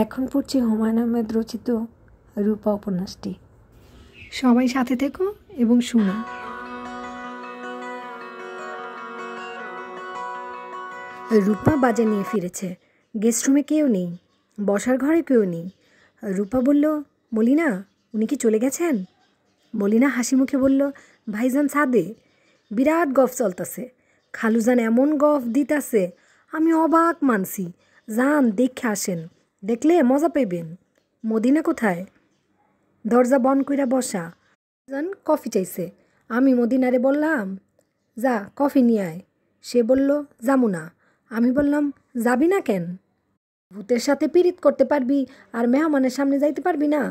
এখন পড়ছি হুমায়ুন আহমেদ রচিত রূপা উপন্যাসটি। সবাই সাথে থেকো এবং শুনো। রূপা বাজে নিয়ে ফিরেছে। গেস্ট রুমে কেউ নেই, বসার ঘরে কেউ নেই। রূপা বলল, মলিনা, উনি কি চলে গেছেন? মলিনা হাসি মুখে বলল, ভাইজান ছাদে বিরাট গফ চলতেছে। খালুজান এমন গফ দিতাছে, আমি অবাক মানছি। যান দেখে আসেন, দেখলে মজা পাইবেন। মদিনা কোথায়? দরজা বন কইরা বসা। জান কফি চাইছে। আমি মদিনারে বললাম, যা কফি নিয়ে আয়। সে বলল, যামু না। আমি বললাম, যাবি না কেন? ভূতের সাথে পীড়িত করতে পারবি আর মেহমানের সামনে যাইতে পারবি না?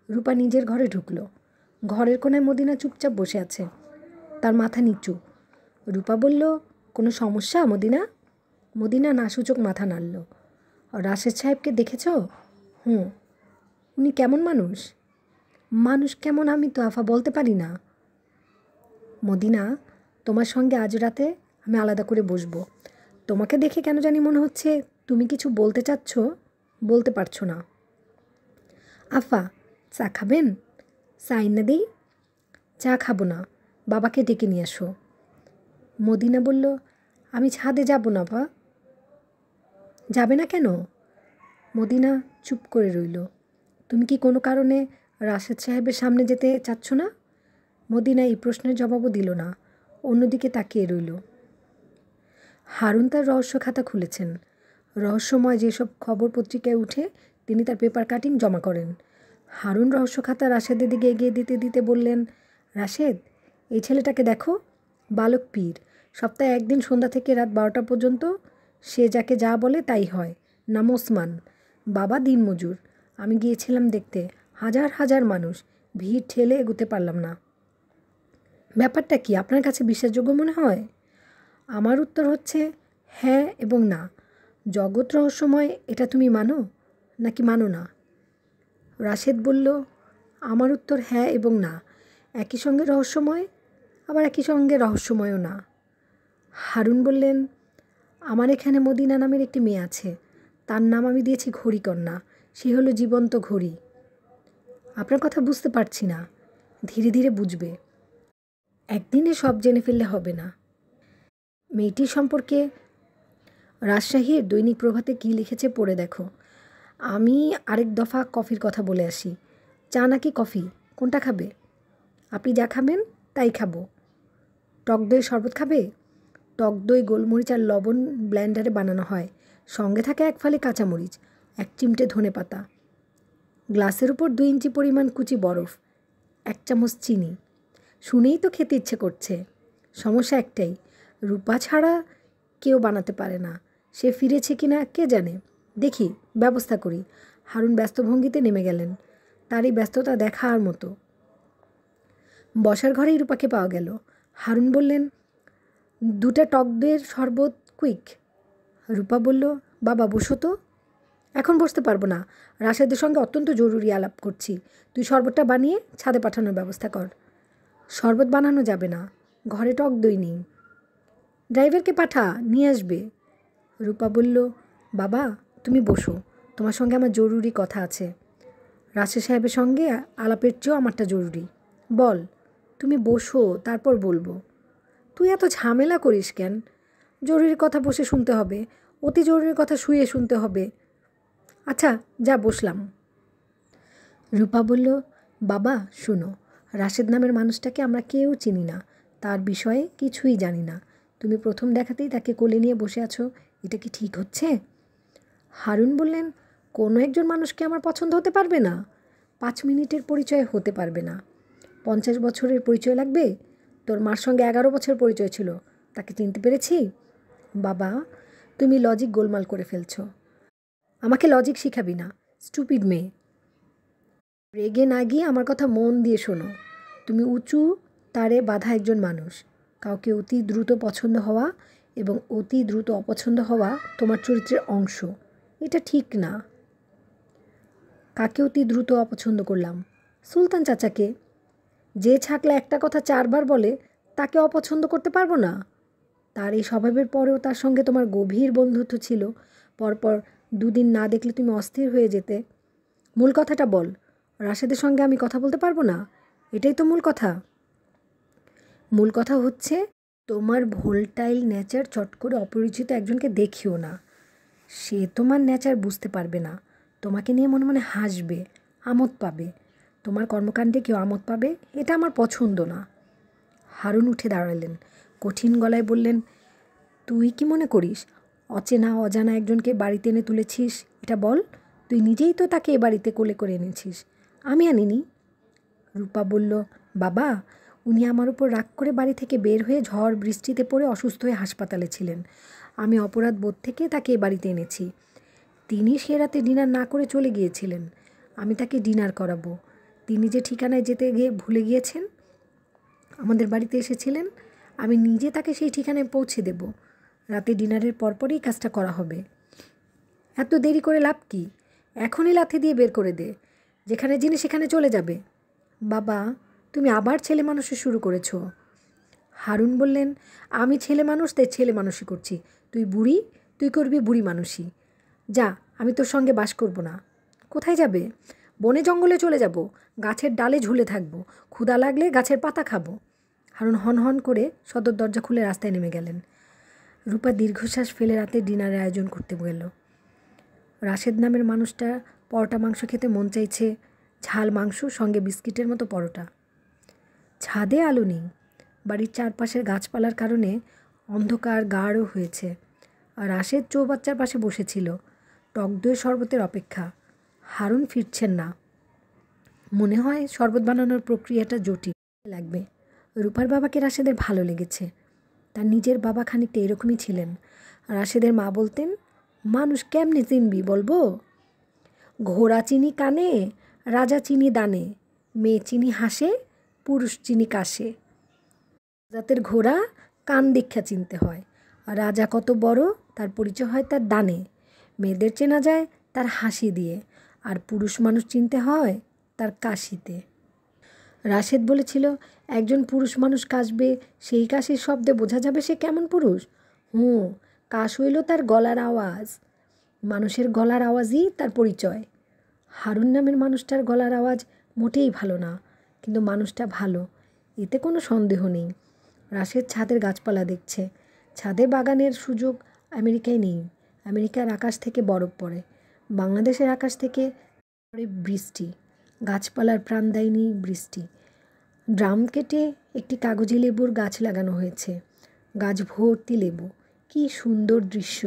রূপা নিজের ঘরে ঢুকলো। ঘরের কোণায় মদিনা চুপচাপ বসে আছে, তার মাথা নিচু। রূপা বলল, কোনো সমস্যা মদিনা? মদিনা নাসূচক মাথা নাড়ল। রাশেদ সাহেবকে দেখেছ? উনি কেমন মানুষ? মানুষ কেমন আমি তো আফা বলতে পারি না। মদিনা, তোমার সঙ্গে আজ রাতে আমি আলাদা করে বসবো। তোমাকে দেখে কেন জানি মনে হচ্ছে তুমি কিছু বলতে চাচ্ছ, বলতে পারছো না। আফা, চা খাবেন? চা এনে দিই? চা খাবো না, বাবাকে ডেকে নিয়ে আসো। মদিনা বলল, আমি ছাদে যাব না বা। যাবে না কেন? মদিনা চুপ করে রইল। তুমি কি কোনো কারণে রাশেদ সাহেবের সামনে যেতে চাচ্ছ না? মদিনা এই প্রশ্নের জবাবও দিল না, অন্যদিকে তাকিয়ে রইল। হারুন তার রহস্য খাতা খুলেছেন। রহস্যময় যেসব খবর পত্রিকায় উঠে তিনি তার পেপার কাটিং জমা করেন। হারুন রহস্য খাতা রাশেদের দিকে এগিয়ে দিতে দিতে বললেন, রাশেদ, এই ছেলেটাকে দেখো, বালক পীর। সপ্তাহে একদিন সন্ধ্যা থেকে রাত 12টা পর্যন্ত সে যাকে যা বলে তাই হয়। নাম ওসমান, বাবা দিনমজুর। আমি গিয়েছিলাম দেখতে, হাজার হাজার মানুষ, ভিড় ঠেলে এগোতে পারলাম না। ব্যাপারটা কি আপনার কাছে বিশ্বাসযোগ্য মনে হয়? আমার উত্তর হচ্ছে হ্যাঁ এবং না। জগৎ রহস্যময়, এটা তুমি মানো নাকি মানো না? রাশেদ বলল, আমার উত্তর হ্যাঁ এবং না। একই সঙ্গে রহস্যময়, আবার একই সঙ্গে রহস্যময়ও না। হারুন বললেন, আমার এখানে মদিনা নামের একটি মেয়ে আছে, তার নাম আমি দিয়েছি ঘড়িকন্যা। সে হলো জীবন্ত ঘড়ি। আপনার কথা বুঝতে পারছি না। ধীরে ধীরে বুঝবে। একদিনে সব জেনে ফেললে হবে না। মেয়েটির সম্পর্কে রাজশাহীর দৈনিক প্রভাতে কী লিখেছে পড়ে দেখো। আমি আরেক দফা কফির কথা বলে আসি। চা নাকি কফি, কোনটা খাবে? আপনি যা খাবেন তাই খাবো। টক দই শরবত খাবে? টক দই গোলমরিচ আর লবণ ব্লেন্ডারে বানানো হয়। সঙ্গে থাকে 1 ফালি কাঁচামরিচ, 1 চিমটে ধনেপাতা। গ্লাসের উপর 2 ইঞ্চি পরিমাণ কুচি বরফ, 1 চামচ চিনি। শুনেই তো খেতে ইচ্ছে করছে। সমস্যা একটাই, রূপা ছাড়া কেউ বানাতে পারে না। সে ফিরেছে কিনা কে জানে। দেখি, ব্যবস্থা করি। হারুন ব্যস্ত ভঙ্গিতে নেমে গেলেন। তার এই ব্যস্ততা দেখার মতো। বসার ঘরেই রূপাকে পাওয়া গেল। হারুন বললেন, 2টা টক দইয়ের শরবত কুইক। রূপা বলল, বাবা বসো তো। এখন বসতে পারবো না, রাশেদের সঙ্গে অত্যন্ত জরুরি আলাপ করছি। তুই শরবতটা বানিয়ে ছাদে পাঠানোর ব্যবস্থা কর। শরবত বানানো যাবে না, ঘরে টক দই নেই। ড্রাইভারকে পাঠা, নিয়ে আসবে। রূপা বলল, বাবা তুমি বসো, তোমার সঙ্গে আমার জরুরি কথা আছে। রাশেদ সাহেবের সঙ্গে আলাপের চেয়েও আমারটা জরুরি। বল। তুমি বসো, তারপর বলবো। তুই এত ঝামেলা করিস কেন? জরুরি কথা বসে শুনতে হবে, অতি জরুরি কথা শুয়ে শুনতে হবে। আচ্ছা যা, বসলাম। রূপা বলল, বাবা শুনো, রাশেদ নামের মানুষটাকে আমরা কেউ চিনি না, তার বিষয়ে কিছুই জানি না। তুমি প্রথম দেখাতেই তাকে কোলে নিয়ে বসে আছো, এটা কি ঠিক হচ্ছে? হারুন বললেন, কোনো একজন মানুষকে আমার পছন্দ হতে পারবে না? 5 মিনিটের পরিচয় হতে পারবে না। 50 বছরের পরিচয় লাগবে? তোর মার সঙ্গে 11 বছর পরিচয় ছিল, তাকে চিনতে পেরেছি? বাবা, তুমি লজিক গোলমাল করে ফেলছো। আমাকে লজিক শিখাবি না, স্টুপিড মেয়ে। রেগে না গিয়ে আমার কথা মন দিয়ে শোনো। তুমি উঁচু তারে বাঁধা একজন মানুষ। কাউকে অতি দ্রুত পছন্দ হওয়া এবং অতি দ্রুত অপছন্দ হওয়া তোমার চরিত্রের অংশ। এটা ঠিক না। কাকে অতি দ্রুত অপছন্দ করলাম? সুলতান চাচাকে। যে ছাকলা একটা কথা 4 বার বলে, তাকে অপছন্দ করতে পারবো না? তার এই স্বভাবের পরেও তার সঙ্গে তোমার গভীর বন্ধুত্ব ছিল। পরপর দুদিন না দেখলে তুমি অস্থির হয়ে যেতে। মূল কথাটা বল, রাশেদের সঙ্গে আমি কথা বলতে পারবো না? এটাই তো মূল কথা। মূল কথা হচ্ছে তোমার ভোল্টাইল নেচার চট করে অপরিচিত একজনকে দেখিও না। সে তোমার নেচার বুঝতে পারবে না, তোমাকে নিয়ে মনে মনে হাসবে, আমোদ পাবে। তোমার কর্মকাণ্ডে কেউ আমোদ পাবে, এটা আমার পছন্দ না। হারুন উঠে দাঁড়ালেন, কঠিন গলায় বললেন, তুই কি মনে করিস অচেনা অজানা একজনকে বাড়িতে এনে তুলেছিস? এটা বল, তুই নিজেই তো তাকে এ বাড়িতে কোলে করে এনেছিস, আমি আনিনি। রূপা বলল, বাবা, উনি আমার উপর রাগ করে বাড়ি থেকে বের হয়ে ঝড় বৃষ্টিতে পড়ে অসুস্থ হয়ে হাসপাতালে ছিলেন। আমি অপরাধ বোধ থেকে তাকে এ বাড়িতে এনেছি। তিনি সে রাতে ডিনার না করে চলে গিয়েছিলেন, আমি তাকে ডিনার করাবো। তিনি যে ঠিকানায় যেতে গিয়ে ভুলে গিয়েছেন, আমাদের বাড়িতে এসেছিলেন, আমি নিজে তাকে সেই ঠিকানায় পৌঁছে দেব। রাতে ডিনারের পরপরই কাজটা করা হবে। এত দেরি করে লাভ কি? এখনই লাথি দিয়ে বের করে দে, যেখানে জিনিস সেখানে চলে যাবে। বাবা, তুমি আবার ছেলে মানুষে শুরু করেছ। হারুন বললেন, আমি ছেলে মানুষ তাই ছেলে মানুষই করছি। তুই বুড়ি, তুই করবি বুড়ি মানুষই। যা, আমি তোর সঙ্গে বাস করব না। কোথায় যাবে? বনে জঙ্গলে চলে যাব, গাছের ডালে ঝুলে থাকবো, ক্ষুধা লাগলে গাছের পাতা খাবো। হারুন হন হন করে সদর দরজা খুলে রাস্তায় নেমে গেলেন। রূপা দীর্ঘশ্বাস ফেলে রাতে ডিনারের আয়োজন করতে গেল। রাশেদ নামের মানুষটা পরোটা মাংস খেতে মন চাইছে, ঝাল মাংস সঙ্গে বিস্কিটের মতো পরোটা। ছাদে আলো নেই, বাড়ির চারপাশের গাছপালার কারণে অন্ধকার গাঢ় হয়েছে। আর রাশেদ চৌবাচ্চার পাশে বসেছিল, টক দই শরবতের অপেক্ষা। হারুন ফিরছেন না। মনে হয় শরবত বানানোর প্রক্রিয়াটা জটিল লাগবে। রূপার বাবাকে রাশেদের ভালো লেগেছে। তার নিজের বাবা খানিকটা এরকমই ছিলেন। রাশেদের মা বলতেন, মানুষ কেমনে চিনবি বলবো? ঘোড়া চিনি কানে, রাজা চিনি দানে, মেয়ে চিনি হাসে, পুরুষ চিনি কাশে। জাতের ঘোড়া কান দীক্ষা চিনতে হয়, আর রাজা কত বড় তার পরিচয় হয় তার দানে। মেয়েদের চেনা যায় তার হাসি দিয়ে, আর পুরুষ মানুষ চিনতে হয় তার কাশিতে। রাশেদ বলেছিল, একজন পুরুষ মানুষ কাশবে, সেই কাশির শব্দে বোঝা যাবে সে কেমন পুরুষ। কাশ হইল তার গলার আওয়াজ। মানুষের গলার আওয়াজই তার পরিচয়। হারুন নামের মানুষটার গলার আওয়াজ মোটেই ভালো না, কিন্তু মানুষটা ভালো, এতে কোনো সন্দেহ নেই। রাশেদ ছাদের গাছপালা দেখছে। ছাদে বাগানের সুযোগ আমেরিকায় নেই। আমেরিকার আকাশ থেকে বরফ পড়ে, বাংলাদেশের আকাশ থেকে পড়ে বৃষ্টি, গাছপালার প্রাণদায়িনী বৃষ্টি। ড্রাম কেটে একটি কাগজি লেবুর গাছ লাগানো হয়েছে, গাছ ভর্তি লেবু। কি সুন্দর দৃশ্য!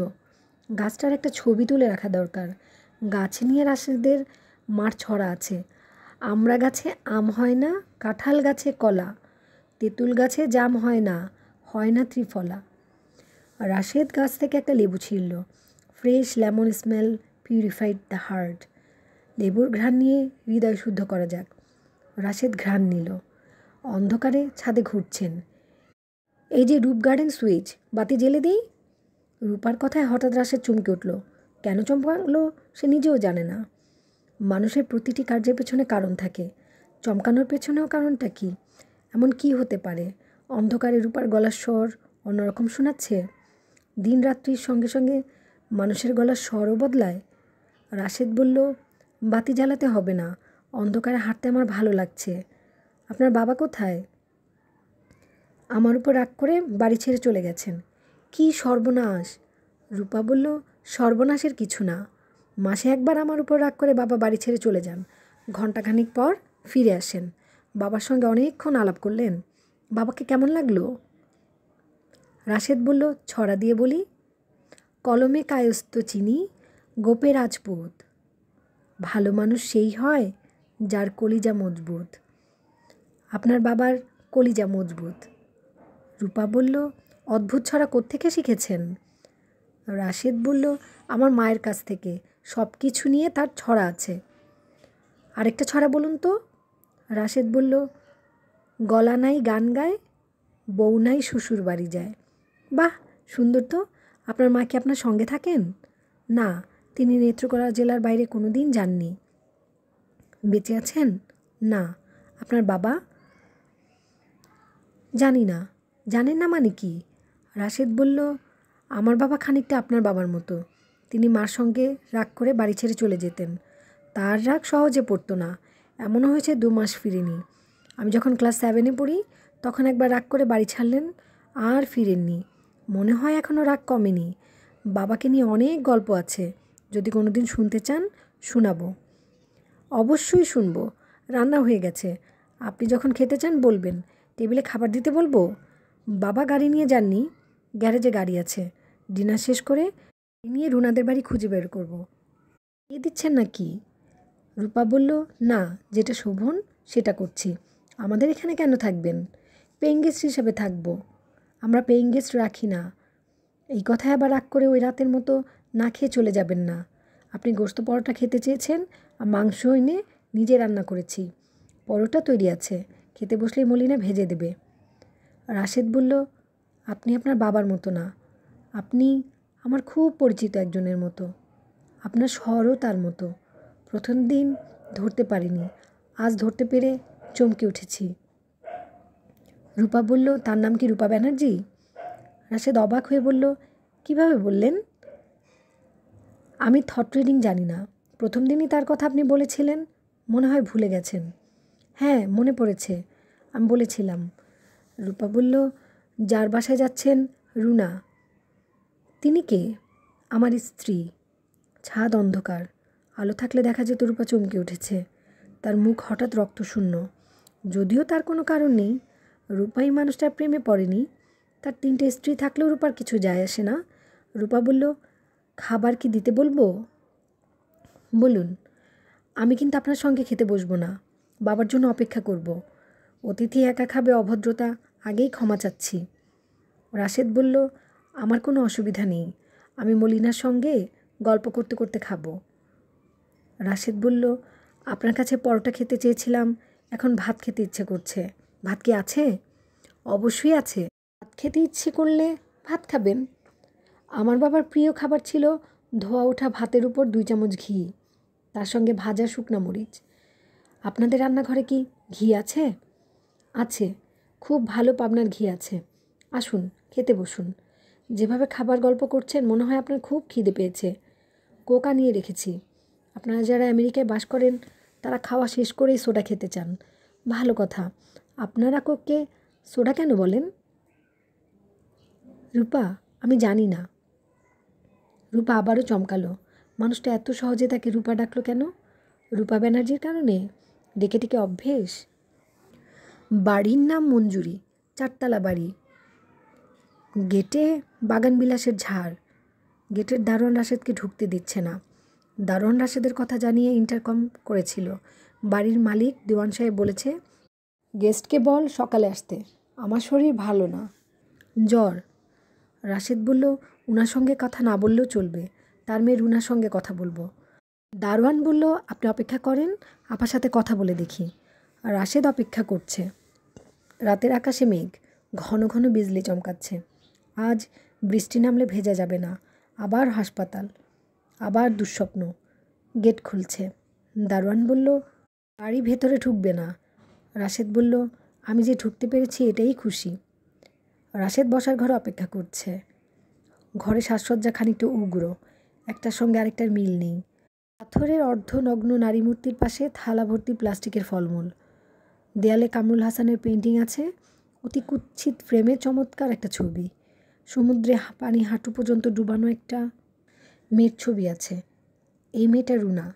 গাছটার একটা ছবি তুলে রাখা দরকার। গাছ নিয়ে রাশেদের মার ছড়া আছে। আমড়া গাছে আম হয় না, কাঁঠাল গাছে কলা, তেঁতুল গাছে জাম হয় না, হয় না ত্রিফলা। রাশেদ গাছ থেকে একটা লেবু ছিঁড়ল। Fresh lemon smell purified the heart. লেবুর ঘ্রাণ নিয়ে হৃদয় শুদ্ধ করা যাক। রাশেদ ঘ্রাণ নিল। অন্ধকারে ছাদে ঘুরছেন। এই যে রূপ গার্ডেন সুইচ, বাতি জ্বেলে দেই। রূপার কথায় হঠাৎ রাশেদ চমকে উঠল। কেন চমকালো সে নিজেও জানে না। মানুষের প্রতিটি কার্যের পেছনে কারণ থাকে, চমকানোর পেছনেও কারণটা কি? এমন কি হতে পারে? অন্ধকারে রূপার গলার স্বর অন্যরকম শোনাচ্ছে। দিন রাত্রির সঙ্গে সঙ্গে মানুষের গলার স্বরও বদলায়। রাশেদ বলল, বাতি জ্বালাতে হবে না, অন্ধকারে হাঁটতে আমার ভালো লাগছে। আপনার বাবা কোথায়? আমার উপর রাগ করে বাড়ি ছেড়ে চলে গেছেন। কি সর্বনাশ! রূপা বলল, সর্বনাশের কিছু না। মাসে একবার আমার উপর রাগ করে বাবা বাড়ি ছেড়ে চলে যান, ঘণ্টাখানিক পর ফিরে আসেন। বাবার সঙ্গে অনেকক্ষণ আলাপ করলেন। বাবাকে কেমন লাগলো? রাশেদ বলল, ছড়া দিয়ে বলি, কলমে কায়স্থ চিনি, গোপে রাজপুত। ভালো মানুষ সেই হয় যার কলিজা মজবুত। আপনার বাবার কলিজা মজবুত। রূপা বলল, অদ্ভুত ছড়া কোত্থেকে শিখেছেন? রাশেদ বলল, আমার মায়ের কাছ থেকে। সব কিছু নিয়ে তার ছড়া আছে। আরেকটা ছড়া বলুন তো। রাশেদ বলল, গলা নাই গান গায়, বউ নাই শ্বশুর বাড়ি যায়। বাহ, সুন্দর তো। আপনার মা কি আপনার সঙ্গে থাকেন? না, তিনি নেত্রকোনা জেলার বাইরে কোনো দিন যাননি। বেঁচে আছেন? না। আপনার বাবা? জানি না। জানেন না মানে কি? রাশেদ বলল, আমার বাবা খানিকটা আপনার বাবার মতো, তিনি মার সঙ্গে রাগ করে বাড়ি ছেড়ে চলে যেতেন। তার রাগ সহজে পড়তো না। এমনও হয়েছে 2 মাস ফিরেনি। আমি যখন ক্লাস 7-এ পড়ি তখন একবার রাগ করে বাড়ি ছাড়লেন, আর ফিরেননি। মনে হয় এখনও রাগ কমেনি। বাবাকে নিয়ে অনেক গল্প আছে, যদি কোনো দিন শুনতে চান শোনাবো। অবশ্যই শুনবো। রান্না হয়ে গেছে, আপনি যখন খেতে চান বলবেন। টেবিলে খাবার দিতে বলবো? বাবা গাড়ি নিয়ে যাননি, গ্যারেজে গাড়ি আছে। ডিনার শেষ করে নিয়ে রুনাদের বাড়ি খুঁজে বের করব। এ দিচ্ছেন নাকি? রূপা বলল, না, যেটা শোভন সেটা করছি। আমাদের এখানে কেন থাকবেন? পেইং গেস্ট হিসাবে থাকবো। আমরা পেইং গেস্ট রাখি না। এই কথায় আবার রাগ করে ওই রাতের মতো না খেয়ে চলে যাবেন না। আপনি গোশত পরোটা খেতে চেয়েছেন, আর মাংস এনে নিজে রান্না করেছি। পরোটা তৈরি আছে, খেতে বসলেই মলিনা ভেজে দেবে। রাশেদ বলল, আপনি আপনার বাবার মতো না। আপনি আমার খুব পরিচিত একজনের মতো। আপনার স্বরও তার মতো। প্রথম দিন ধরতে পারিনি, আজ ধরতে পেরে চমকে উঠেছি। রূপা বলল, তার নাম কি রূপা ব্যানার্জি? রাশেদ অবাক হয়ে বলল, কিভাবে বললেন? আমি থট রিডিং জানি না। প্রথম দিনই তার কথা আপনি বলেছিলেন, মনে হয় ভুলে গেছেন। হ্যাঁ, মনে পড়েছে, আমি বলেছিলাম। রূপা বলল, যার বাসায় যাচ্ছেন রুনা, তিনি কে? আমার স্ত্রী। ছাদ অন্ধকার, আলো থাকলে দেখা যেত রূপা চমকে উঠেছে। তার মুখ হঠাৎ রক্তশূন্য। যদিও তার কোনো কারণ নেই, রূপাই মানুষটার প্রেমে পড়েনি। তার 3টে স্ত্রী থাকলেও রূপার কিছু যায় আসে না। রূপা বলল, খাবার কি দিতে বলবো? বলুন। আমি কিন্তু আপনার সঙ্গে খেতে বসবো না, বাবার জন্য অপেক্ষা করব। অতিথি একা খাবে অভদ্রতা, আগেই ক্ষমা চাচ্ছি। রাশেদ বলল, আমার কোনো অসুবিধা নেই, আমি মলিনার সঙ্গে গল্প করতে করতে খাবো। রাশেদ বলল, আপনার কাছে পরোটা খেতে চেয়েছিলাম, এখন ভাত খেতে ইচ্ছে করছে। ভাত কি আছে? অবশ্যই আছে। ভাত খেতে ইচ্ছে করলে ভাত খাবেন। আমার বাবার প্রিয় খাবার ছিল ধোয়া ওঠা ভাতের উপর 2 চামচ ঘি, তার সঙ্গে ভাজা শুকনা মরিচ। আপনাদের রান্নাঘরে কি ঘি আছে? আছে, খুব ভালো পাবনার ঘি আছে। আসুন, খেতে বসুন। যেভাবে খাবার গল্প করছেন মনে হয় আপনার খুব খিদে পেয়েছে। কোকা নিয়ে রেখেছি। আপনারা যারা আমেরিকায় বাস করেন তারা খাওয়া শেষ করেই সোডা খেতে চান। ভালো কথা, আপনারা কোককে সোডা কেন বলেন? রূপা, আমি জানি না। রূপা আবারও চমকালো। মানুষটা এত সহজে তাকে রূপা ডাকলো কেন? রূপা ব্যানার্জির কারণে? ডেকে ডেকে অভ্যেস। বাড়ির নাম মঞ্জুরি, 4 তলা বাড়ি। গেটে বাগানবিলাসের ঝাড়। গেটের দারোয়ান রাশেদকে ঢুকতে দিচ্ছে না। দারোয়ান রাশেদের কথা জানিয়ে ইন্টারকম করেছিল। বাড়ির মালিক দেওয়ান সাহেব বলেছে, গেস্টকে বল সকালে আসতে, আমার শরীর ভালো না, জ্বর। রাশেদ বলল, উনার সঙ্গে কথা না বললেও চলবে, তার মেয়ে রুনার সঙ্গে কথা বলবো। দারোয়ান বলল, আপনি অপেক্ষা করেন, আপার সাথে কথা বলে দেখি। আর রাশেদ অপেক্ষা করছে। রাতের আকাশে মেঘ, ঘন ঘন বিজলি চমকাচ্ছে। আজ বৃষ্টি নামলে ভেজা যাবে না। আবার হাসপাতাল, আবার দুঃস্বপ্ন। গেট খুলছে। দারোয়ান বলল, বাড়ি ভেতরে ঢুকবে না। রাশেদ বলল, আমি যে ঢুকতে পেরেছি এটাই খুশি। রাশেদ বসার ঘরে অপেক্ষা করছে। ঘরে সাজসজ্জা খানিকটা উগ্র, একটার সঙ্গে আরেকটার মিল নেই। পাথরের অর্ধনগ্ন নারী মূর্তির পাশে থালা ভর্তি প্লাস্টিকের ফলমূল। দেয়ালে কামরুল হাসানের পেন্টিং আছে, অতি কুৎসিত ফ্রেমে চমৎকার একটা ছবি। সমুদ্রে পানি হাঁটু পর্যন্ত ডুবানো একটা মেয়ের ছবি আছে। এই মেয়েটা রুনা।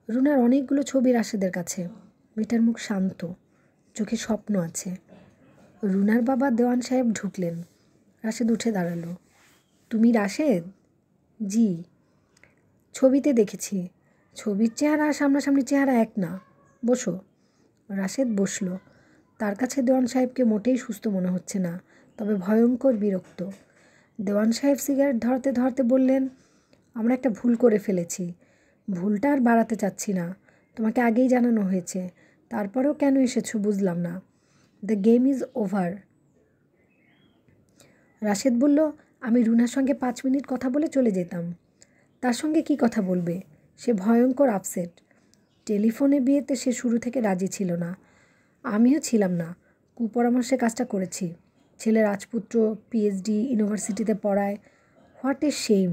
রুনার অনেকগুলো ছবি রাশেদের কাছে। মেয়েটার মুখ শান্ত, চোখে স্বপ্ন আছে। রুনার বাবা দেওয়ান সাহেব ঢুকলেন। রাশেদ উঠে দাঁড়ালো। তুমি রাশেদ? জি। ছবিতে দেখেছি। ছবির চেহারা আর সামনাসামনি চেহারা এক না। বসো। রাশেদ বসল। তার কাছে দেওয়ান সাহেবকে মোটেই সুস্থ মনে হচ্ছে না, তবে ভয়ঙ্কর বিরক্ত। দেওয়ান সাহেব সিগারেট ধরতে ধরতে বললেন, আমরা একটা ভুল করে ফেলেছি। ভুলটা আর বাড়াতে চাচ্ছি না, তোমাকে আগেই জানানো হয়েছে, তারপরেও কেন এসেছো বুঝলাম না। The game is over. Rashed বলল, আমি রুনার সঙ্গে 5 মিনিট কথা বলে চলে যেতাম। তার সঙ্গে কি কথা বলবে? সে ভয়ঙ্কর আপসেট। টেলিফোনে বিয়েতে সে শুরু থেকে রাজি ছিল না, আমিও ছিলাম না। কুপরামর্শে কাজটা করেছি। ছেলে রাজপুত্র, পিএইচডি, ইউনিভার্সিটিতে পড়ায়। What a shame.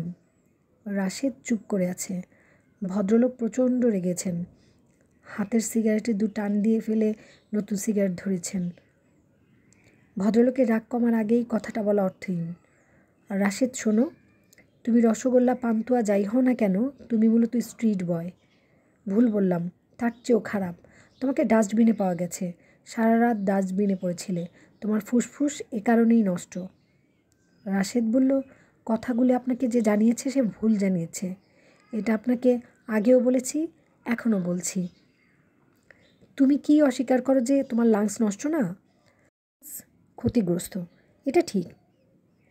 রাশেদ চুপ করে আছে। ভদ্রলোক প্রচণ্ড রেগেছেন। হাতের সিগারেটে টান দিয়ে ফেলে নতুন সিগারেট ধরেছেন। ভদ্রলোকের রাগ কমার আগেই কথাটা বলা অর্থহীন। রাশেদ, শোনো, তুমি রসগোল্লা, পান্তুয়া যাই হও না কেন, তুমি মূলত স্ট্রিট বয়। ভুল বললাম, তার চেয়েও খারাপ। তোমাকে ডাস্টবিনে পাওয়া গেছে। সারা রাত ডাস্টবিনে পড়েছিলে। তোমার ফুসফুস এ কারণেই নষ্ট। রাশেদ বলল, কথাগুলি আপনাকে যে জানিয়েছে সে ভুল জানিয়েছে। এটা আপনাকে আগেও বলেছি, এখনও বলছি। তুমি কি অস্বীকার করো যে তোমার লাংস নষ্ট না? ক্ষতিগ্রস্ত, এটা ঠিক।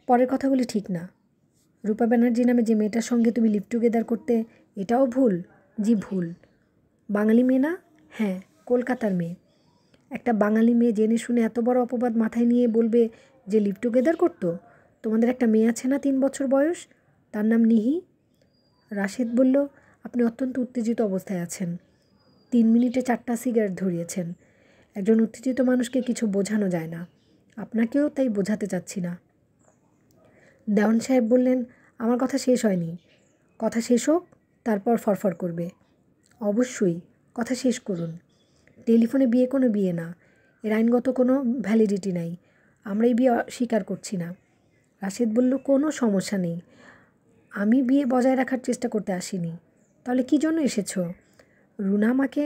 পরের কথাগুলি ঠিক না। রূপা ব্যানার্জি নামে যে মেয়েটার সঙ্গে তুমি লিভ টুগেদার করতে, এটাও ভুল? জি ভুল। বাঙালি মেয়ে না? হ্যাঁ, কলকাতার মেয়ে। একটা বাঙালি মেয়ে জেনে শুনে এত বড় অপবাদ মাথায় নিয়ে বলবে যে লিভ টুগেদার করতো? তোমাদের একটা মেয়ে আছে না 3 বছর বয়স, তার নাম নিহি। রাশেদ বলল, আপনি অত্যন্ত উত্তেজিত অবস্থায় আছেন। 3 মিনিটে 4টা সিগারেট ধরিয়েছেন। একজন উত্তেজিত মানুষকে কিছু বোঝানো যায় না। আপনাকেও তাই বোঝাতে চাচ্ছি না। দেওয়ান সাহেব বললেন, আমার কথা শেষ হয়নি। কথা শেষ হোক, তারপর ফরফর করবে। অবশ্যই, কথা শেষ করুন। টেলিফোনে বিয়ে কোনো বিয়ে না, এর আইনগত কোনো ভ্যালিডিটি নাই। আমরা এই বিয়ে স্বীকার করছি না। রাশেদ বলল, কোনো সমস্যা নেই। আমি বিয়ে বজায় রাখার চেষ্টা করতে আসিনি। তাহলে কী জন্য এসেছ? রুনা আমাকে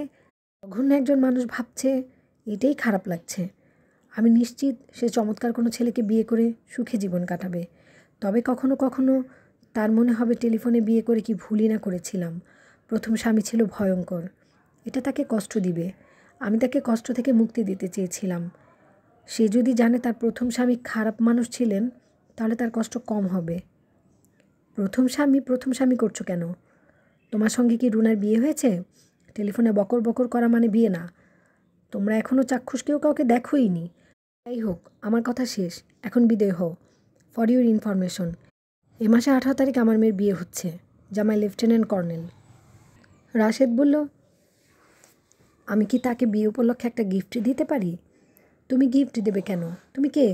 জঘন্য একজন মানুষ ভাবছে, এটাই খারাপ লাগছে। আমি নিশ্চিত সে চমৎকার কোনো ছেলেকে বিয়ে করে সুখে জীবন কাটাবে। তবে কখনো কখনো তার মনে হবে টেলিফোনে বিয়ে করে কি ভুলই না করেছিলাম। প্রথম স্বামী ছিল ভয়ঙ্কর। এটা তাকে কষ্ট দিবে। আমি তাকে কষ্ট থেকে মুক্তি দিতে চেয়েছিলাম। সে যদি জানে তার প্রথম স্বামী খারাপ মানুষ ছিলেন, তাহলে তার কষ্ট কম হবে। প্রথম স্বামী করছো কেন? তোমার সঙ্গে কি রুনার বিয়ে হয়েছে? টেলিফোনে বকর বকর করা মানে বিয়ে না। তোমরা এখনও চাক্ষুষ কেউ কাউকে দেখোই নি। যাই হোক, আমার কথা শেষ। এখন বিদায় হও। ফর ইউর ইনফরমেশন, এ মাসে 18 তারিখ আমার মেয়ের বিয়ে হচ্ছে। জামাই লেফটেন্যান্ট কর্নেল। রাশেদ বলল, আমি কি তাকে বিয়ে উপলক্ষে একটা গিফট দিতে পারি? তুমি গিফট দেবে কেন? তুমি কে?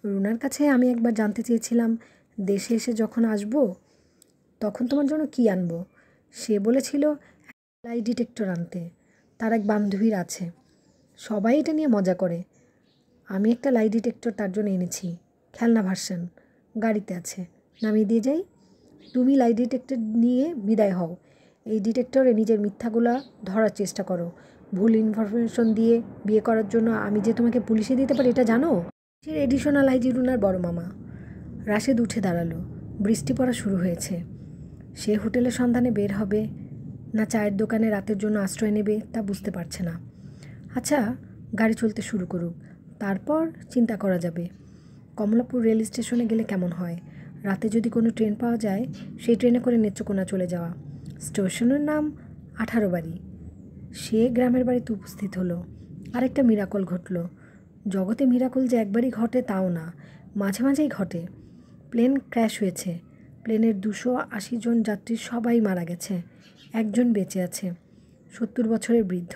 রুনার কাছে আমি একবার জানতে চেয়েছিলাম, দেশে এসে যখন আসবো তখন তোমার জন্য কি আনবো। সে বলেছিল লাই ডিটেক্টর আনতে। তার এক বান্ধবীর আছে। সবাই এটা নিয়ে মজা করে। আমি একটা লাই ডিটেক্টর তার জন্য এনেছি। খেলনা ভার্সন, গাড়িতে আছে। নামিয়ে দিয়ে যাই। তুমি লাই ডিটেক্টর নিয়ে বিদায় হও। এই ডিটেক্টরে নিজের মিথ্যাগুলা ধরার চেষ্টা করো। ভুল ইনফরমেশন দিয়ে বিয়ে করার জন্য আমি যে তোমাকে পুলিশে দিতে পারি, এটা জানো? সে এডিশনাল আইজি রুনার বড় মামা। রাশেদ উঠে দাঁড়ালো। বৃষ্টি পড়া শুরু হয়েছে। সে হোটেলের সন্ধানে বের হবে না চায়ের দোকানে রাতের জন্য আশ্রয় নেবে তা বুঝতে পারছে না। আচ্ছা, গাড়ি চলতে শুরু করুক, তারপর চিন্তা করা যাবে। কমলাপুর রেল স্টেশনে গেলে কেমন হয়? রাতে যদি কোনো ট্রেন পাওয়া যায়, সেই ট্রেনে করে নেত্রকোনা চলে যাওয়া। স্টেশনের নাম 18 বাড়ি। সে গ্রামের বাড়িতে উপস্থিত হলো। আরেকটা মিরাকল ঘটল। জগতে মিরাকল যে একবারই ঘটে তাও না, মাঝে মাঝেই ঘটে। প্লেন ক্র্যাশ হয়েছে। প্লেনের 280 জন যাত্রী সবাই মারা গেছে। একজন বেঁচে আছে, 70 বছরের বৃদ্ধ,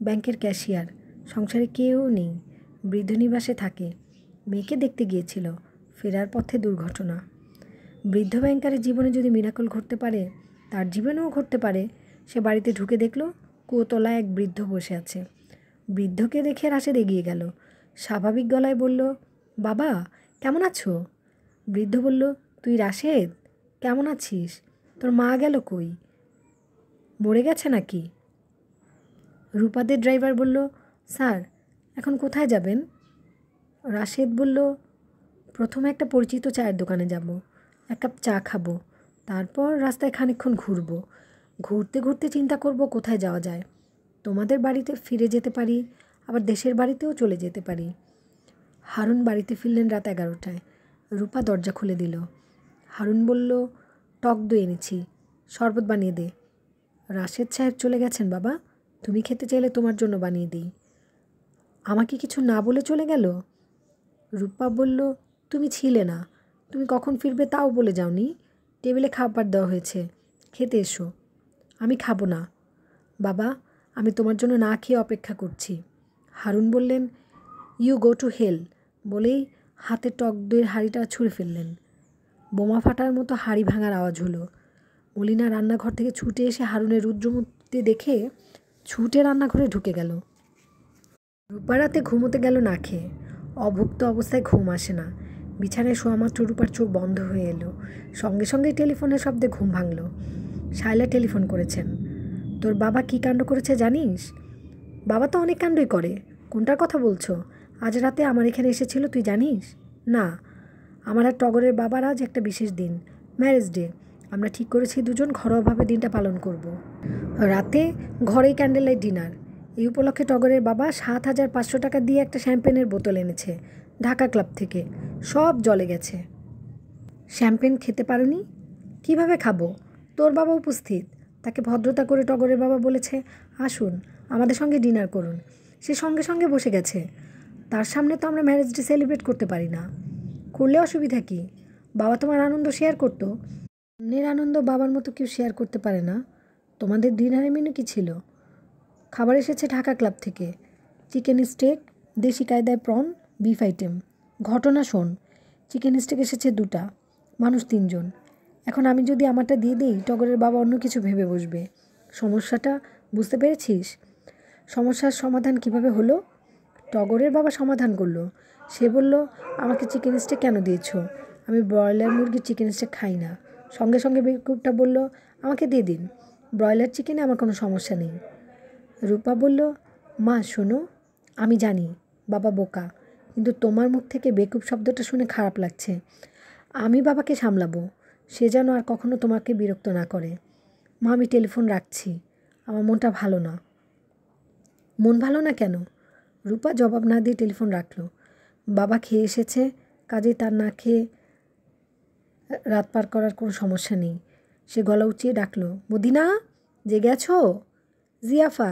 ব্যাংকের ক্যাশিয়ার। সংসারে কেউ নেই, বৃদ্ধ নিবাসে থাকে। মেয়েকে দেখতে গিয়েছিল, ফেরার পথে দুর্ঘটনা। বৃদ্ধ ব্যাংকারের জীবনে যদি মিরাকল ঘটতে পারে, তার জীবনেও ঘটতে পারে। সে বাড়িতে ঢুকে দেখল কুয়োতলায় এক বৃদ্ধ বসে আছে। বৃদ্ধকে দেখে রাশেদ এগিয়ে গেল। স্বাভাবিক গলায় বলল, বাবা কেমন আছো? বৃদ্ধ বলল, তুই রাশেদ, কেমন আছিস? তোর মা গেল কই? মরে গেছে নাকি? রূপাদের ড্রাইভার বলল, স্যার এখন কোথায় যাবেন? রাশেদ বলল, প্রথমে একটা পরিচিত চায়ের দোকানে যাব, 1 কাপ চা খাবো। তারপর রাস্তায় খানিকক্ষণ ঘুরবো। ঘুরতে ঘুরতে চিন্তা করব কোথায় যাওয়া যায়। তোমাদের বাড়িতে ফিরে যেতে পারি, আবার দেশের বাড়িতেও চলে যেতে পারি। হারুন বাড়িতে ফিরলেন রাত 11টায়। রূপা দরজা খুলে দিল। হারুন বলল, টক দই এনেছি, শরবত বানিয়ে দে। রাশেদ সাহেব চলে গেছেন বাবা, তুমি খেতে চাইলে তোমার জন্য বানিয়ে দিই। আমাকে কিছু না বলে চলে গেল? রূপা বলল, তুমি ছিলে না, তুমি কখন ফিরবে তাও বলে যাওনি। টেবিলে খাবার দেওয়া হয়েছে, খেতে এসো। আমি খাবো না বাবা, আমি তোমার জন্য না খেয়ে অপেক্ষা করছি। হারুন বললেন, ইউ গো টু হেল, বলেই হাতে টক দইয়ের হাঁড়িটা ছুঁড়ে ফেললেন। বোমা ফাটার মতো হাঁড়ি ভাঙার আওয়াজ হলো। মলিনা রান্নাঘর থেকে ছুটে এসে হারুনের রুদ্রমূর্তি দেখে ছুটে রান্নাঘরে ঢুকে গেল। রূপা রাতে ঘুমোতে গেল না খেয়ে। অভুক্ত অবস্থায় ঘুম আসে না। বিছানায় শোয়া মাত্র রূপার চোখ বন্ধ হয়ে এলো। সঙ্গে সঙ্গে টেলিফোনের শব্দে ঘুম ভাঙল। শায়লা টেলিফোন করেছেন। তোর বাবা কী কাণ্ড করেছে জানিস? বাবা তো অনেক কাণ্ডই করে। কোনটার কথা বলছো? আজ রাতে আমার এখানে এসেছিল, তুই জানিস? না, আমার আর টগরের বাবার আজ একটা বিশেষ দিন, ম্যারেজ ডে। আমরা ঠিক করেছি দুজন ঘরোয়াভাবে দিনটা পালন করব। রাতে ঘরেই ক্যান্ডেল লাইট ডিনার। এই উপলক্ষে টগরের বাবা ৭,৫০০ টাকা দিয়ে একটা শ্যাম্পেনের বোতল এনেছে ঢাকা ক্লাব থেকে। সব জলে গেছে। শ্যাম্পেন খেতে পারোনি? কিভাবে খাবো? তোর বাবা উপস্থিত। তাকে ভদ্রতা করে টগরের বাবা বলেছে, আসুন আমাদের সঙ্গে ডিনার করুন। সে সঙ্গে সঙ্গে বসে গেছে। তার সামনে তো আমরা ম্যারেজ ডে সেলিব্রেট করতে পারি না। করলে অসুবিধা কী? বাবা তোমার আনন্দ শেয়ার করতো। অন্যের আনন্দ বাবার মতো কেউ শেয়ার করতে পারে না। তোমাদের ডিনারের মেনু কী ছিল? খাবার এসেছে ঢাকা ক্লাব থেকে। চিকেন স্টেক, দেশি কায়দায় প্রন, বিফ আইটেম। ঘটনা শোন, চিকেন স্টেক এসেছে 2টা, মানুষ 3 জন। এখন আমি যদি আমারটা দিয়ে দিই, টগরের বাবা অন্য কিছু ভেবে বসবে। সমস্যাটা বুঝতে পেরেছিস? সমস্যার সমাধান কিভাবে হলো? টগরের বাবা সমাধান করলো। সে বলল, আমাকে চিকেন স্টেক কেন দিয়েছো? আমি ব্রয়লার মুরগির চিকেন স্টেক খাই না। সঙ্গে সঙ্গে বেকুবটা বলল, আমাকে দিয়ে দিন, ব্রয়লার চিকেনে আমার কোনো সমস্যা নেই। রূপা বলল, মা শোনো, আমি জানি বাবা বোকা, কিন্তু তোমার মুখ থেকে বেকুব শব্দটা শুনে খারাপ লাগছে। আমি বাবাকে সামলাবো, সে যেন আর কখনো তোমাকে বিরক্ত না করে। মা, আমি টেলিফোন রাখছি, আমার মনটা ভালো না। মন ভালো না কেন? রূপা জবাব না দিয়ে টেলিফোন রাখল। বাবা খেয়ে এসেছে, কাজেই তার না খেয়ে রাত পার করার কোনো সমস্যা নেই। সে গলা উঁচিয়ে ডাকলো, মদিনা, জেগে আছো? জিয়াফা,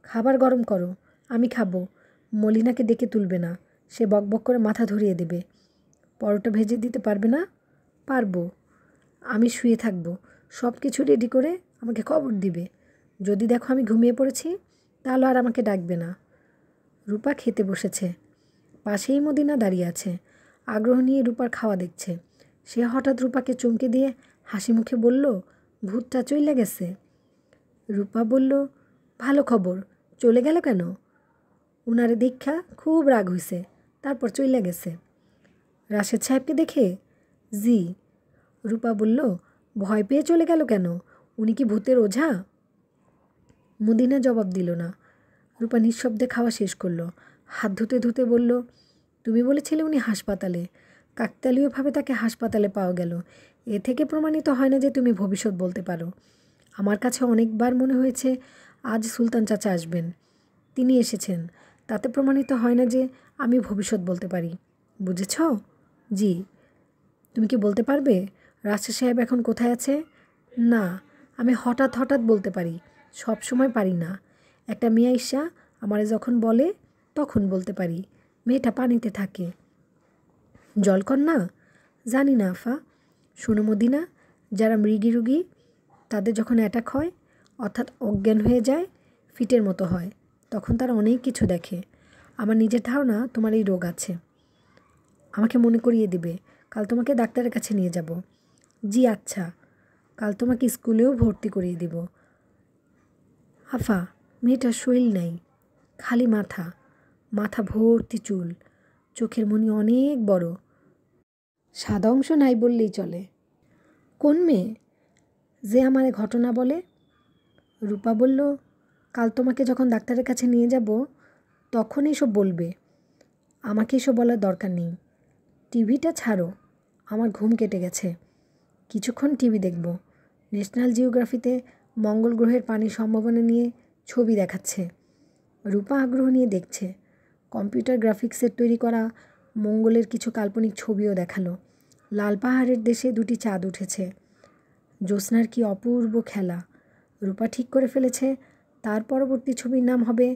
খাবার গরম করো, আমি খাবো। মলিনাকে ডেকে তুলবে না, সে বকবক করে মাথা ধরিয়ে দেবে। পরোটা ভেজে দিতে পারবে না? পারবো। আমি শুয়ে থাকবো, সব কিছু রেডি করে আমাকে খবর দিবে। যদি দেখো আমি ঘুমিয়ে পড়েছি, তাহলে আর আমাকে ডাকবে না। রূপা খেতে বসেছে। পাশেই মদিনা দাঁড়িয়ে আছে, আগ্রহ নিয়ে রূপার খাওয়া দেখছে। সে হঠাৎ রূপাকে চমকে দিয়ে হাসি মুখে বলল, ভূতটা চইলা গেছে। রূপা বলল, ভালো খবর, চলে গেল কেন? উনারে দীক্ষা খুব রাগ হয়েছে, তারপর চইলা গেছে। রাশেদ সাহেবকে দেখে? জি। রূপা বলল, ভয় পেয়ে চলে গেল কেন? উনি কি ভূতের ওঝা? মদিনা জবাব দিল না। রূপা নিঃশব্দে খাওয়া শেষ করলো। হাত ধুতে ধুতে বলল, তুমি বলেছিলে উনি হাসপাতালে। কাকতালীয়ভাবে তাকে হাসপাতালে পাওয়া গেল। এ থেকে প্রমাণিত হয় না যে তুমি ভবিষ্যৎ বলতে পারো। আমার কাছে অনেকবার মনে হয়েছে আজ সুলতান চাচা আসবেন। তিনি এসেছেন, তাতে প্রমাণিত হয় না যে আমি ভবিষ্যৎ বলতে পারি। বুঝেছ? জি। তুমি কি বলতে পারবে রাশেদ সাহেব এখন কোথায় আছে? না, আমি হঠাৎ হঠাৎ বলতে পারি, সব সময় পারি না। একটা মেয়ে আইসা আমারে যখন বলে তখন বলতে পারি। মেয়েটা পানিতে থাকে। জলকন্যা? জানি না আফা। শোনো মদিনা, যারা মৃগী রুগী, তাদের যখন অ্যাটাক হয়, অর্থাৎ অজ্ঞান হয়ে যায়, ফিটের মতো হয়, তখন তারা অনেক কিছু দেখে। আমার নিজের ধারণা তোমার এই রোগ আছে। আমাকে মনে করিয়ে দিবে, কাল তোমাকে ডাক্তারের কাছে নিয়ে যাব। জি আচ্ছা, কাল তোমাকে স্কুলেও ভর্তি করিয়ে দিব। আফা, মেয়েটার শরীর নেই, খালি মাথা, মাথা ভর্তি চুল, চোখের মনি অনেক বড়, সাদা অংশ নাই বললেই চলে। কোন মেয়ে? যে আমারে ঘটনা বলে। রূপা বলল, কাল তোমাকে যখন ডাক্তারের কাছে নিয়ে যাব তখন এসব বলবে। আমাকে এসব বলার দরকার নেই। টিভিটা ছাড়ো, আমার ঘুম কেটে গেছে। কিছুক্ষণ টিভি দেখব। ন্যাশনাল জিওগ্রাফিতে মঙ্গল গ্রহের পানির সম্ভাবনা নিয়ে ছবি দেখাচ্ছে। রূপা আগ্রহ নিয়ে দেখছে। কম্পিউটার গ্রাফিক্সের তৈরি করা মঙ্গলের কিছু কাল্পনিক ছবিও দেখালো। লাল পাহাড়ের দেশে 2টি চাঁদ উঠেছে। জ্যোৎস্নার কি অপূর্ব খেলা। রূপা ঠিক করে ফেলেছে তার পরবর্তী ছবির নাম হবে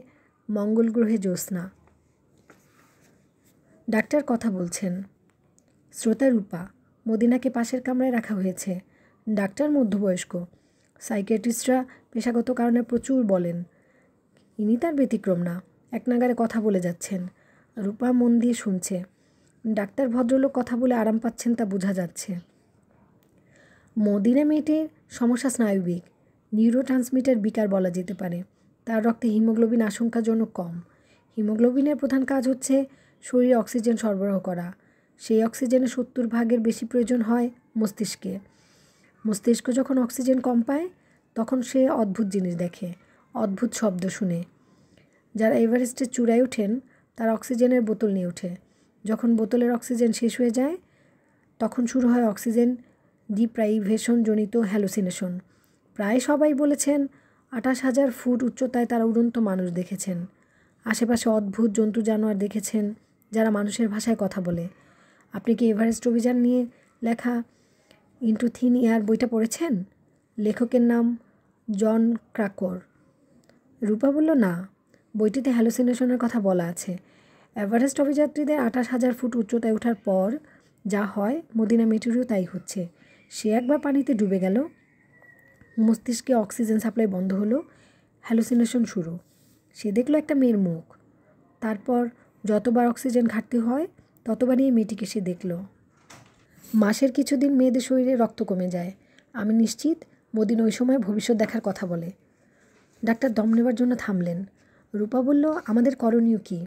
মঙ্গল গ্রহে জ্যোৎস্না। ডাক্তার কথা বলছেন। শ্রোতা রূপা। মদিনাকে পাশের কামরায় রাখা হয়েছে। ডাক্তার মধ্যবয়স্ক। সাইকিয়াট্রিস্টরা পেশাগত কারণে প্রচুর বলেন। ইনি তার ব্যতিক্রম না, এক নাগারে কথা বলে যাচ্ছেন। রূপা মন দিয়ে শুনছে। ডাক্তার ভদ্রলোক কথা বলে আরাম পাচ্ছেন তা বোঝা যাচ্ছে। মদিনা মেয়েটির সমস্যা স্নায়ুবিক, নিউরোট্রান্সমিটার বিকার বলা যেতে পারে। তার রক্তে হিমোগ্লোবিন আশঙ্কাজনক কম। হিমোগ্লোবিনের প্রধান কাজ হচ্ছে শরীরে অক্সিজেন সরবরাহ করা। সেই অক্সিজেনের 70% বেশি প্রয়োজন হয় মস্তিষ্কে। মস্তিষ্ক যখন অক্সিজেন কম পায় তখন সে অদ্ভুত জিনিস দেখে, অদ্ভুত শব্দ শুনে। যারা এভারেস্টের চূড়ায় ওঠেন তারা অক্সিজেনের বোতল নিয়ে ওঠে। যখন বোতলের অক্সিজেন শেষ হয়ে যায় তখন শুরু হয় অক্সিজেন ডিপ্রাইভেশন জনিত হ্যালুসিনেশন। প্রায় সবাই বলেছেন 28,000 ফুট উচ্চতায় তারা উড়ন্ত মানুষ দেখেছেন। আশেপাশে অদ্ভুত জন্তু জানোয়ার দেখেছেন যারা মানুষের ভাষায় কথা বলে। আপনি কি এভারেস্ট অভিযান নিয়ে লেখা ইন্টু থিন এয়ার বইটা পড়েছেন? লেখকের নাম জন ক্রাকর। রূপা বলল, না, বইটিতে হ্যালুসিনেশনের কথা বলা আছে। এভারেস্ট অভিযাত্রীদের 28,000 ফুট উচ্চতায় ওঠার পর যা হয় মদিনা মেয়েটিরও তাই হচ্ছে। সে একবার পানিতে ডুবে গেল, মস্তিষ্কে অক্সিজেন সাপ্লাই বন্ধ হলো, হ্যালুসিনেশন শুরু। সে দেখলো একটা মেয়ের মুখ। তারপর যতবার অক্সিজেন ঘাটতি হয় ততবারই এই মেয়েটিকে সে দেখল। মাসের কিছুদিন মেয়েদের শরীরে রক্ত কমে যায়। আমি নিশ্চিত মদিনা ওই সময় ভবিষ্যৎ দেখার কথা বলে। ডাক্তার দম নেবার জন্য থামলেন। রূপা বলল, আমাদের করণীয় কী?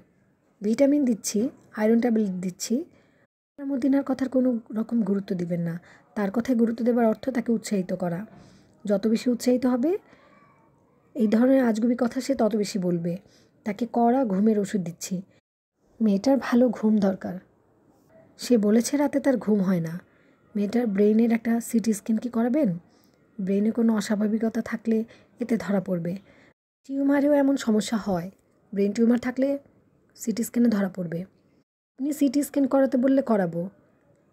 ভিটামিন দিচ্ছি, আয়রন ট্যাবলেট দিচ্ছি। মদিনার কথার কোনো রকম গুরুত্ব দিবেন না। তার কথায় গুরুত্ব দেবার অর্থ তাকে উৎসাহিত করা। যত বেশি উৎসাহিত হবে এই ধরনের আজগুবি কথা সে তত বেশি বলবে। তাকে কড়া ঘুমের ওষুধ দিচ্ছি। মেয়েটার ভালো ঘুম দরকার। সে বলেছে রাতে তার ঘুম হয় না। মেয়েটার ব্রেইনের একটা সিটি স্ক্যান কি করাবেন? ব্রেইনে কোনো অস্বাভাবিকতা থাকলে এতে ধরা পড়বে। টিউমারেও এমন সমস্যা হয়। ব্রেন টিউমার থাকলে সিটি স্ক্যানে ধরা পড়বে। আপনি সিটি স্ক্যান করাতে বললে করাবো।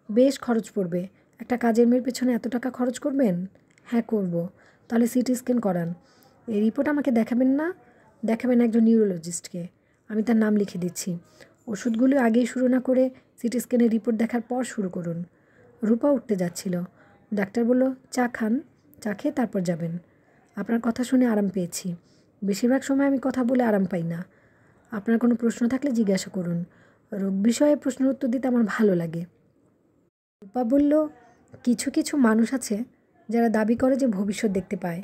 বেশ খরচ পড়বে। একটা কাজের মেয়ের পেছনে এত টাকা খরচ করবেন? হ্যাঁ, করব। তাহলে সিটি স্ক্যান করান। এই রিপোর্ট আমাকে দেখাবেন না, দেখাবেন একজন নিউরোলজিস্টকে। আমি তার নাম লিখে দিচ্ছি। ওষুধগুলো আগেই শুরু না করে সিটি স্ক্যানের রিপোর্ট দেখার পর শুরু করুন। রূপা উঠতে যাচ্ছিল। ডাক্তার বলল, চা খান, চা খেয়ে তারপর যাবেন। আপনার কথা শুনে আরাম পেয়েছি। বেশিরভাগ সময় আমি কথা বলে আরাম পাই না। আপনার কোনো প্রশ্ন থাকলে জিজ্ঞাসা করুন। রোগ বিষয়ে প্রশ্নের উত্তর দিতে আমার ভালো লাগে। রূপা বলল, কিছু কিছু মানুষ আছে যারা দাবি করে যে ভবিষ্যৎ দেখতে পায়।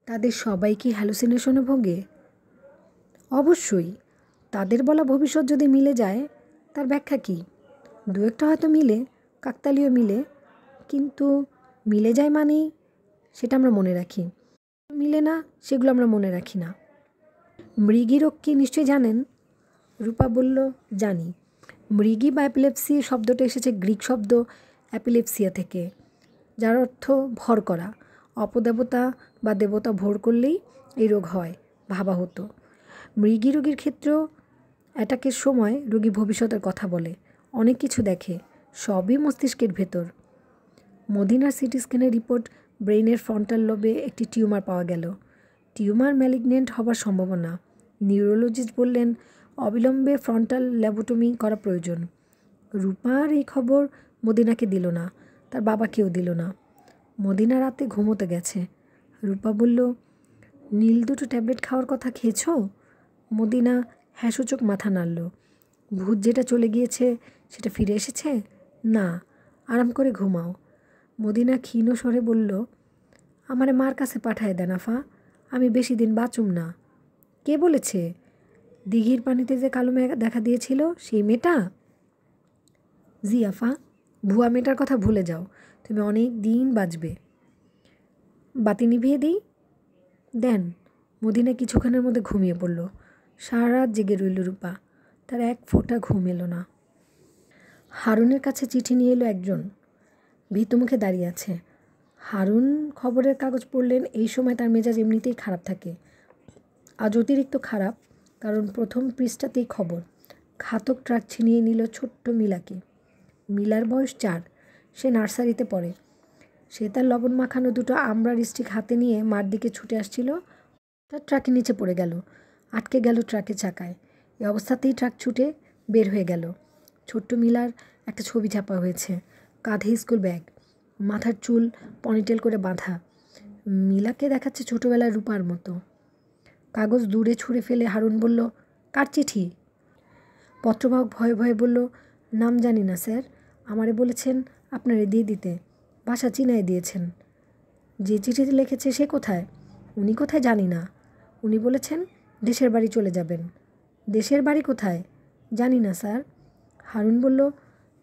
তাদের সবাই কি হ্যালুসিনেশনে ভোগে? অবশ্যই। তাদের বলা ভবিষ্যৎ যদি মিলে যায় তার ব্যাখ্যা কী? দু একটা হয়তো মিলে, কাকতালীয় মিলে, কিন্তু মিলে যায় মানেই সেটা আমরা মনে রাখি। মিলে না সেগুলো আমরা মনে রাখি না। মৃগী রোগ কি নিশ্চয়ই জানেন? রূপা বলল, জানি। মৃগী বা অ্যাপিলেপসি শব্দটা এসেছে গ্রিক শব্দ অ্যাপিলেপসিয়া থেকে, যার অর্থ ভর করা। অপদেবতা বা দেবতা ভোর করলেই এই রোগ হয় ভাবা হতো। মৃগী রোগীর ক্ষেত্রেও অ্যাটাকের সময় রোগী ভবিষ্যতের কথা বলে, অনেক কিছু দেখে, সবই মস্তিষ্কের ভেতর। মদিনার সিটি স্ক্যানের রিপোর্ট, ব্রেইনের ফ্রন্টাল লোবে একটি টিউমার পাওয়া গেল। টিউমার ম্যালিগনেন্ট হবার সম্ভাবনা। নিউরোলজিস্ট বললেন অবিলম্বে ফ্রন্টাল ল্যাবোটমি করা প্রয়োজন। রূপার এই খবর মদিনাকে দিল না, তার বাবাকেও দিল না। মদিনা রাতে ঘুমোতে গেছে। রূপা বলল, নীল দুটো ট্যাবলেট খাওয়ার কথা খেয়েছ? মদিনা হ্যাঁসূচক মাথা নাড়ল। ভূত যেটা চলে গিয়েছে সেটা ফিরে এসেছে? না, আরাম করে ঘুমাও। মদিনা ক্ষীণ স্বরে বলল, আমারে মার কাছে পাঠায় দেন আফা, আমি বেশি দিন বাঁচুম না। কে বলেছে? দিঘির পানিতে যে কালো মেঘ দেখা দিয়েছিল সেই মেয়েটা? জি আফা। ভুয়া মেয়েটার কথা ভুলে যাও, তুমি অনেক দিন বাঁচবে। বাতি নিভিয়ে দিই? দেন। মদিনা কিছুক্ষণের মধ্যে ঘুমিয়ে পড়ল। সারা রাত জেগে রইল রূপা। তার এক ফোঁটা ঘুম এলো না। হারুনের কাছে চিঠি নিয়ে এলো একজন, ভীতু মুখে দাঁড়িয়ে আছে। হারুন খবরের কাগজ পড়লেন। এই সময় তার মেজাজ এমনিতেই খারাপ থাকে, আজ অতিরিক্ত খারাপ, কারণ প্রথম পৃষ্ঠাতেই খবর। ঘাতক ট্রাক ছিনিয়ে নিল ছোট্ট মিলাকে। মিলার বয়স 4, সে নার্সারিতে পড়ে। সে তার লবণ মাখানো দুটো আমড়ার স্টিক হাতে নিয়ে মার দিকে ছুটে আসছিল। তার ট্রাকের নিচে পড়ে গেল, আটকে গেল ট্রাকের চাকায়। এই অবস্থাতেই ট্রাক ছুটে বের হয়ে গেল। ছোট্ট মিলার একটা ছবি ছাপা হয়েছে, কাঁধে স্কুল ব্যাগ, মাথার চুল পনিটেল করে বাঁধা। মিলাকে দেখাচ্ছে ছোটোবেলার রূপার মতো। কাগজ দূরে ছুঁড়ে ফেলে হারুন বলল, কার চিঠি? পত্রবাহক ভয়ে ভয়ে বলল, নাম জানি না স্যার, আমারে বলেছেন আপনারে দিয়ে দিতে। বাসা চিনাই দিয়েছেন। যে চিঠিতে লিখেছে সে কোথায়? উনি কোথায় জানি না। উনি বলেছেন দেশের বাড়ি চলে যাবেন। দেশের বাড়ি কোথায়? জানি না স্যার। হারুন বলল,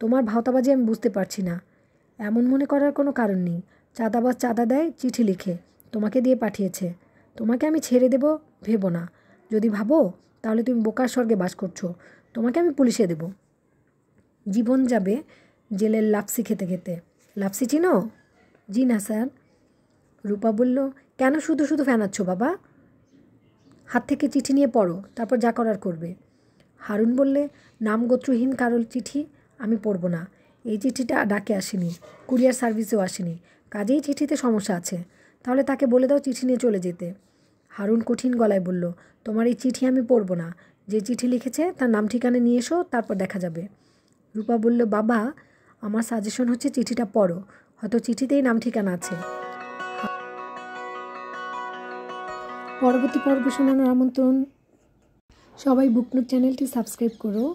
তোমার ভাওতাবাজি আমি বুঝতে পারছি না। এমন মনে করার কোনো কারণ নেই। চাঁদাবাজ চাঁদা দেয় চিঠি লিখে, তোমাকে দিয়ে পাঠিয়েছে। তোমাকে আমি ছেড়ে দেব ভেবো না। যদি ভাবো তাহলে তুমি বোকার স্বর্গে বাস করছো। তোমাকে আমি পুলিশে দেব। জীবন যাবে জেলের লাপসি খেতে খেতে। লাপসি চিনো? জি না স্যার। রূপা বলল, কেন শুধু শুধু ফেনাচ্ছ বাবা? হাত থেকে চিঠি নিয়ে পড়ো, তারপর যা করার করবে। হারুন বললে, নামগোত্রহীন কারোর চিঠি আমি পড়ব না। এই চিঠিটা ডাকে আসেনি, কুরিয়ার সার্ভিসেও আসেনি, কাজেই চিঠিতে সমস্যা আছে। তাহলে তাকে বলে দাও চিঠি নিয়ে চলে যেতে। হারুন কঠিন গলায় বলল, তোমার এই চিঠি আমি পড়ব না। যে চিঠি লিখেছে তার নাম ঠিকানা নিয়ে এসো, তারপর দেখা যাবে। রূপা বলল, বাবা আমার সাজেশন হচ্ছে চিঠিটা পড়ো, হয়তো চিঠিতেই নাম ঠিকানা আছে। পরবর্তী পর্ব শোনানোর আমন্ত্রণ। সবাই বুকনোট চ্যানেলটি সাবস্ক্রাইব করো।